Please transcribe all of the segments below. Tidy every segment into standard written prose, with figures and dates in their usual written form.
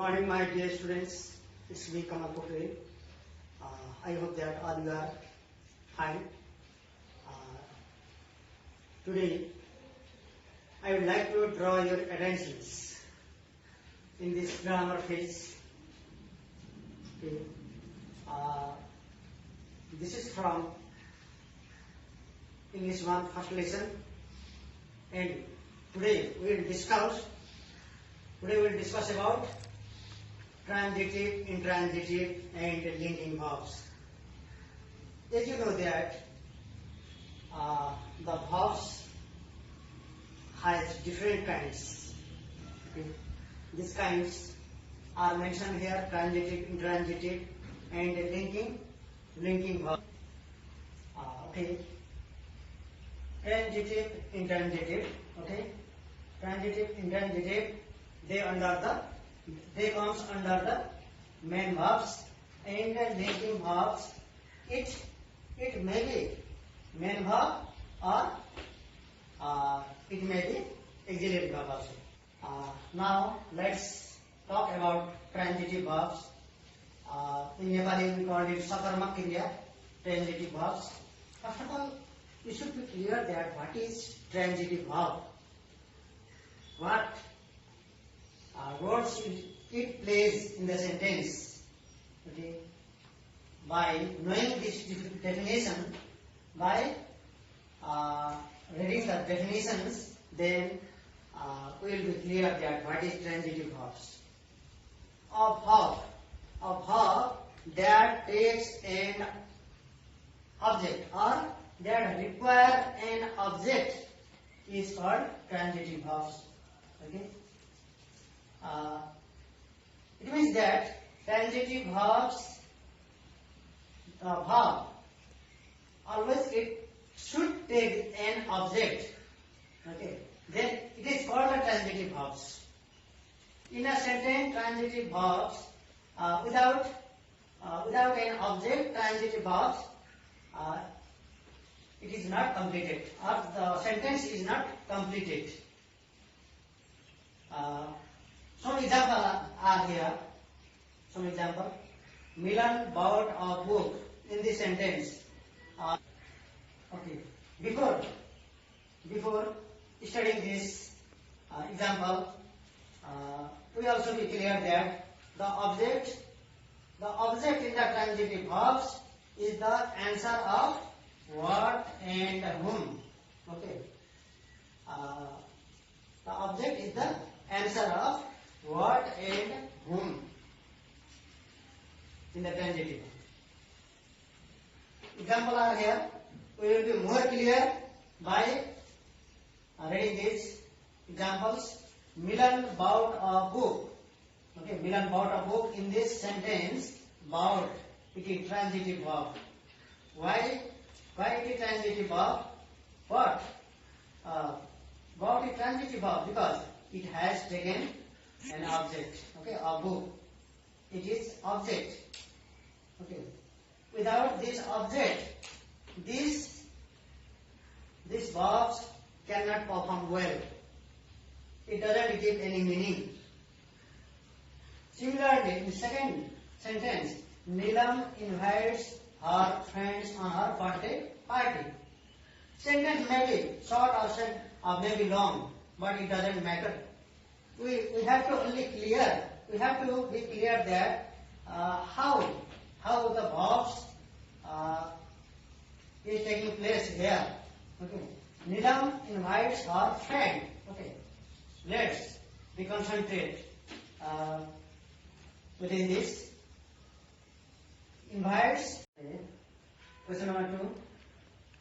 morning, my dear students. It's me, Kamal Pokhrel. I hope that all you are fine. Today, I would like to draw your attentions in this grammar phase. Okay. This is from English 1 first lesson, and today we will discuss about transitive, intransitive, and linking verbs. As you know that the verbs has different kinds. Okay. These kinds are mentioned here: transitive, intransitive, and linking verb. Okay. Transitive, intransitive. Okay. Transitive, intransitive. They comes under the main verbs, and linking verbs. It may be main verb or it may be auxiliary verb also. Now let's talk about transitive verbs. In Nepali we call it sakarmak kriya, transitive verbs. First of all, you should be clear that what is transitive verb. What roles it plays in the sentence. Okay. By knowing this definition, by reading the definitions, then we will be clear that what is transitive verbs. A verb that takes an object or that require an object is called transitive verbs. Okay. It means that transitive verbs, the verb always it should take an object. Okay, then it is called a transitive verbs. In a sentence, transitive verbs without an object, transitive verbs it is not completed, or the sentence is not completed. Some examples are here. Some example. Milan bought a book in this sentence. Okay. Before studying this example, we also be clear that the object in the transitive verbs is the answer of what and whom. Okay. The object is the answer of what and whom in the transitive. Example are here. We will be more clear by reading these examples. Milan bought a book. Okay, Milan bought a book. In this sentence, bought it is transitive verb. Why it is transitive verb? What? Bought is transitive verb because it has taken an object. Okay, a book. It is object. Okay. Without this object, these verbs cannot perform well. It doesn't give any meaning. Similarly, in second sentence, Neelam invites her friends on her birthday party. Sentence may be short or may be long, but it doesn't matter. We have to only clear. We have to be clear that how the verbs is taking place here. Okay. Neelam invites her friend. Okay. Let's be concentrate within this. Invites. Okay. Question number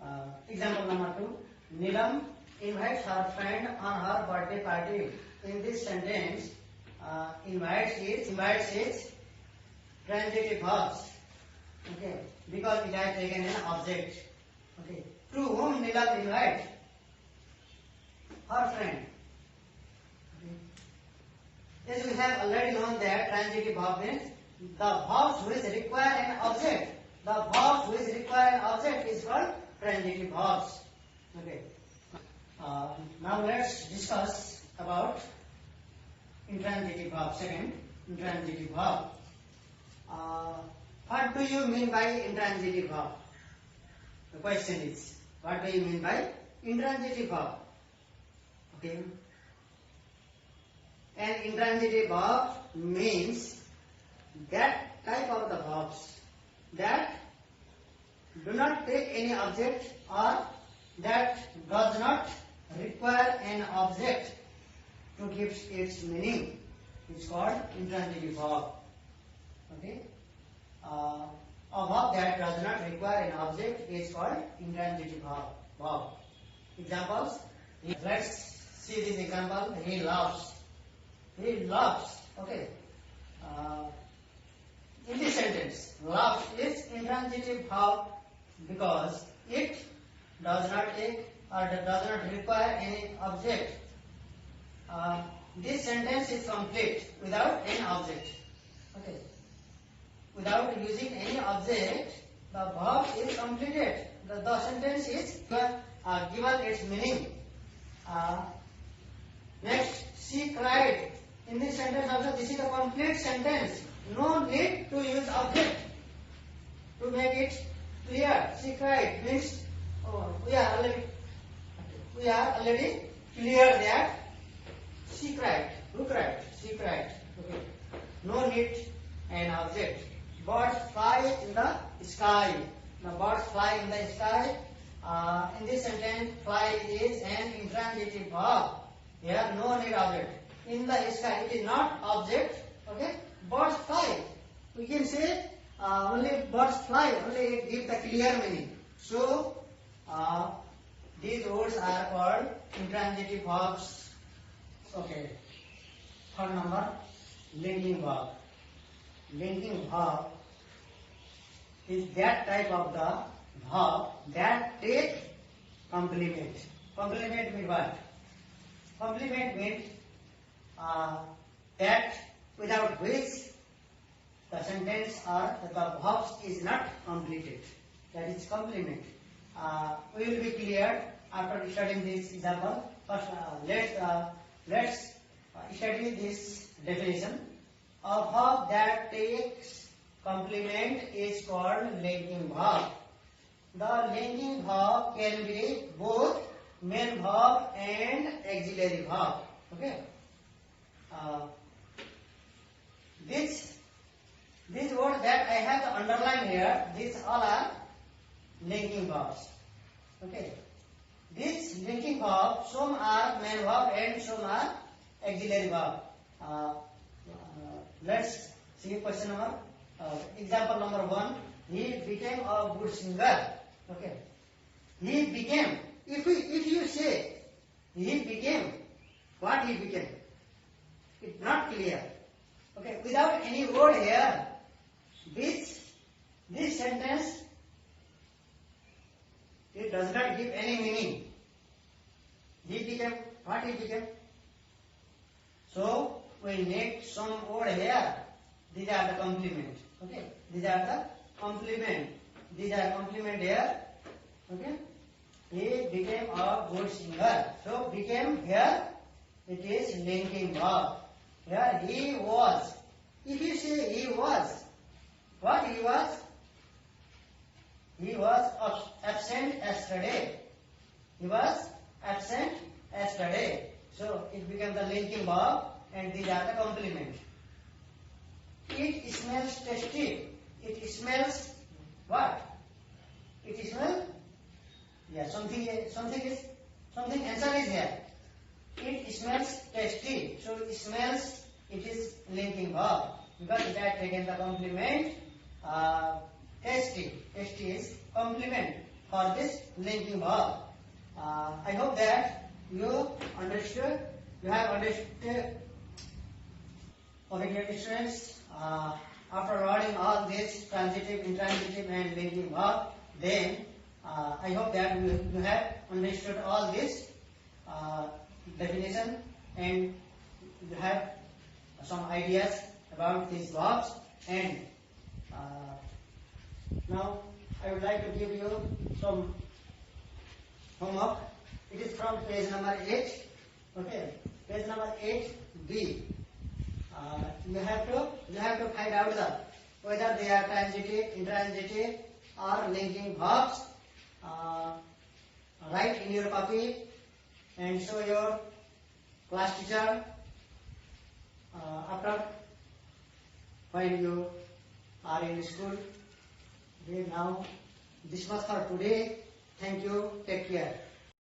2. Example number 2. Neelam invites her friend on her birthday party. In this sentence, invites is transitive verbs. Okay, because it has taken an object. Okay, to whom Neelam invite? Her friend. Okay. As we have already known that transitive verb means the verbs which require an object. The verbs which require an object is called transitive verbs. Okay. Now let's discuss about intransitive verb. Second, intransitive verb. What do you mean by intransitive verb? The question is, what do you mean by intransitive verb? Okay. An intransitive verb means that type of the verbs that do not take any object or that does not require an object to give its meaning. It's called intransitive verb. Okay. A verb that does not require an object is called intransitive verb. Examples. Let's see this example. He loves. He loves. Okay. In this sentence, love is intransitive verb because it does not take or does not require any object. This sentence is complete without any object. Okay. Without using any object, the verb is completed. The sentence is given its meaning. Next, she cried. In this sentence also, this is a complete sentence. No need to use object to make it clear. She cried means we are already clear that she cried. Who cried? She cried. Okay. No need an object. Birds fly in the sky. The birds fly in the sky. In this sentence, fly is an intransitive verb. Here, no need object. In the sky, it is not object. Okay. Birds fly. We can say only birds fly. Only give the clear meaning. So these words are called intransitive verbs. Okay. Third number, linking verb. Linking verb is that type of the verb that take complement. Complement means what? Complement means that without which the sentence or the verb is not completed. That is complement. We will be clear after studying this example. First, let's study this definition. A verb that takes complement is called linking verb. The linking verb can be both main verb and auxiliary verb. Okay. These words that I have underlined here, these all are linking verbs. Okay. These linking verbs, some are main verb and some are auxiliary verb. Let's see question number. Example number 1. He became a good singer. Okay. He became. If you say he became, what he became? It's not clear. Okay. Without any word here, this sentence, it does not give any meaning. He became. What he became? So we need some word here. These are the complement. Okay. These are the complement. These are complement here. Okay. He became a good singer. So became here, it is linking verb. Here he was. If you say he was, what he was? He was absent yesterday. He was absent yesterday. So it becomes the linking verb and these are the complement. It smells tasty. It smells what? It smells, yeah, something answer is here. It smells tasty. So it smells, it is linking verb because it has taken the complement tasty. Tasty is complement for this linking verb. I hope that you understood. You have understood. Okay, dear students, after learning all this transitive, intransitive and linking verb, then I hope that you have understood all this definition and you have some ideas about these verbs. And now I would like to give you some homework. It is from page number 8. Okay, page number 8B. You have to find out whether they are transitive, intransitive, or linking verbs. Write in your copy and show your class teacher after when you are in school. Okay, now this much for today. Thank you. Take care.